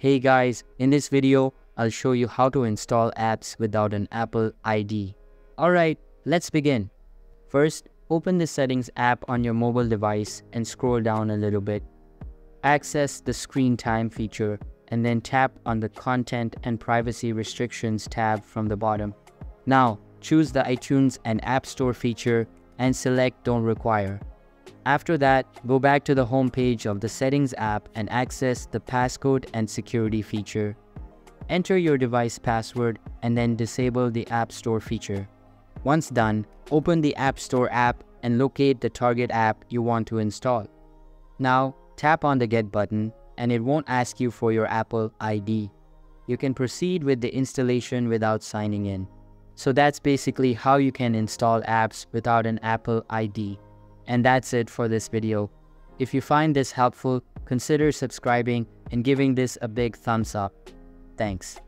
Hey guys, in this video, I'll show you how to install apps without an Apple ID. Alright, let's begin. First, open the Settings app on your mobile device and scroll down a little bit. Access the Screen Time feature and then tap on the Content and Privacy Restrictions tab from the bottom. Now, choose the iTunes and App Store feature and select Don't Require. After that, go back to the home page of the Settings app and access the Passcode and Security feature. Enter your device password and then disable the App Store feature. Once done, open the App Store app and locate the target app you want to install. Now, tap on the Get button and it won't ask you for your Apple ID. You can proceed with the installation without signing in. So that's basically how you can install apps without an Apple ID. And that's it for this video. If you find this helpful, consider subscribing and giving this a big thumbs up. Thanks.